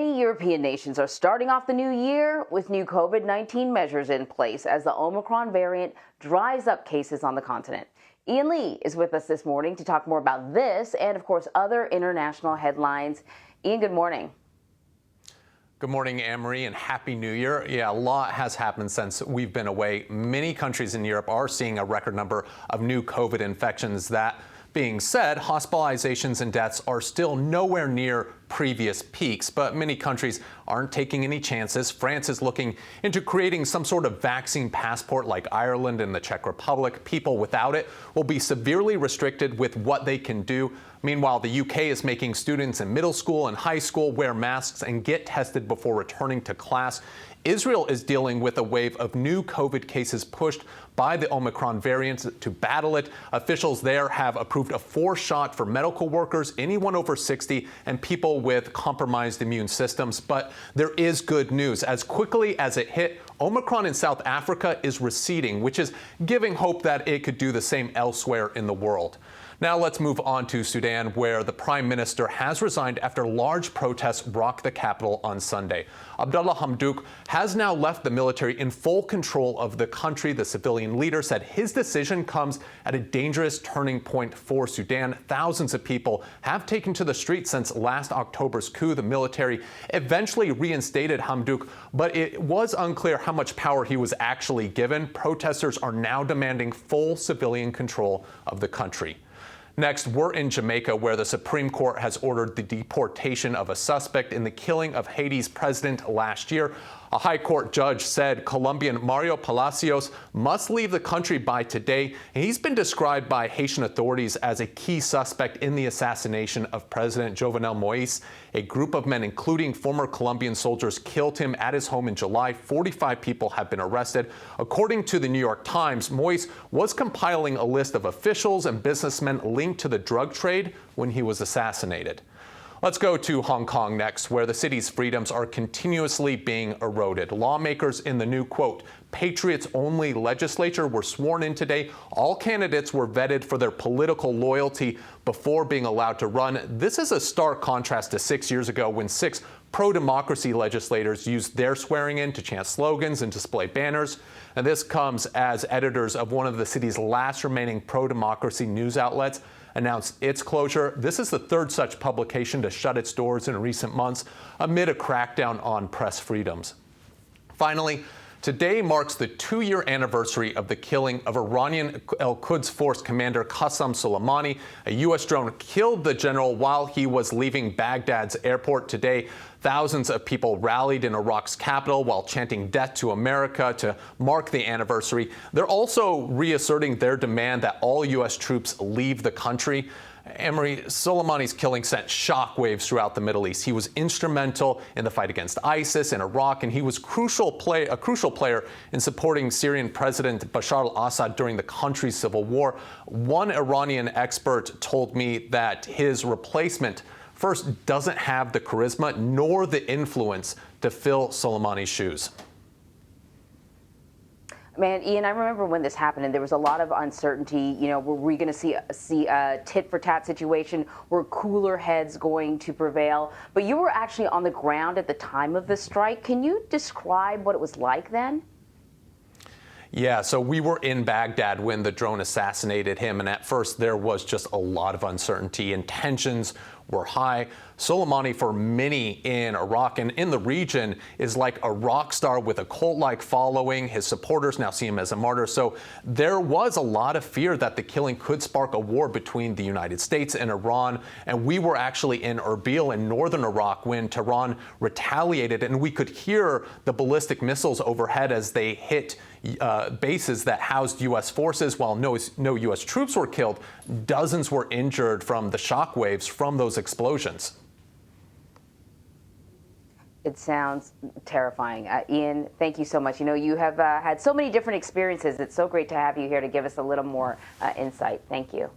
Many European nations are starting off the new year with new COVID-19 measures in place as the Omicron variant drives up cases on the continent. Ian Lee is with us this morning to talk more about this and, of course, other international headlines. Ian, good morning. Good morning, Anne-Marie, and Happy New Year. Yeah, a lot has happened since we've been away. Many countries in Europe are seeing a record number of new COVID infections. That being said, hospitalizations and deaths are still nowhere near previous peaks, but many countries aren't taking any chances. France is looking into creating some sort of vaccine passport like Ireland and the Czech Republic. People without it will be severely restricted with what they can do. Meanwhile, the UK is making students in middle school and high school wear masks and get tested before returning to class. Israel is dealing with a wave of new COVID cases pushed by the Omicron variant. To battle it, officials there have approved a fourth shot for medical workers, anyone over 60, and people with compromised immune systems. But there is good news. As quickly as it hit, Omicron in South Africa is receding, which is giving hope that it could do the same elsewhere in the world. Now let's move on to Sudan, where the prime minister has resigned after large protests rocked the capital on Sunday. Abdalla Hamdok has now left the military in full control of the country. The civilian leader said his decision comes at a dangerous turning point for Sudan. Thousands of people have taken to the streets since last October's coup. The military eventually reinstated Hamdok, but it was unclear how much power he was actually given. Protesters are now demanding full civilian control of the country. Next, we're in Jamaica, where the Supreme Court has ordered the deportation of a suspect in the killing of Haiti's president last year. A high court judge said Colombian Mario Palacios must leave the country by today. He's been described by Haitian authorities as a key suspect in the assassination of President Jovenel Moïse. A group of men, including former Colombian soldiers, killed him at his home in July. 45 people have been arrested. According to the New York Times, Moïse was compiling a list of officials and businessmen linked to the drug trade when he was assassinated. Let's go to Hong Kong next, where the city's freedoms are continuously being eroded. Lawmakers in the new, quote, Patriots-only legislature were sworn in today. All candidates were vetted for their political loyalty before being allowed to run. This is a stark contrast to 6 years ago when 6 pro-democracy legislators used their swearing in to chant slogans and display banners. And this comes as editors of one of the city's last remaining pro-democracy news outlets announced its closure. This is the third such publication to shut its doors in recent months amid a crackdown on press freedoms. Finally, today marks the 2-year anniversary of the killing of Iranian Al-Quds Force commander Qasem Soleimani. A U.S. drone killed the general while he was leaving Baghdad's airport today. Thousands of people rallied in Iraq's capital while chanting "Death to America" to mark the anniversary. They're also reasserting their demand that all U.S. troops leave the country. Anne-Marie, Soleimani's killing sent shockwaves throughout the Middle East. He was instrumental in the fight against ISIS in Iraq, and he was a crucial player in supporting Syrian President Bashar al-Assad during the country's civil war. One Iranian expert told me that his replacement first doesn't have the charisma nor the influence to fill Soleimani's shoes. Man, Ian, I remember when this happened and there was a lot of uncertainty. You know, were we going to see a tit-for-tat situation? Were cooler heads going to prevail? But you were actually on the ground at the time of the strike. Can you describe what it was like then? Yeah, so we were in Baghdad when the drone assassinated him, and at first there was just a lot of uncertainty and tensions were high. Soleimani, for many in Iraq and in the region, is like a rock star with a cult-like following. His supporters now see him as a martyr. So there was a lot of fear that the killing could spark a war between the United States and Iran. And we were actually in Erbil in northern Iraq when Tehran retaliated, and we could hear the ballistic missiles overhead as they hit bases that housed U.S. forces. While no U.S. troops were killed, dozens were injured from the shockwaves from those explosions. It sounds terrifying. Ian, thank you so much. You know, you have had so many different experiences. It's so great to have you here to give us a little more insight. Thank you.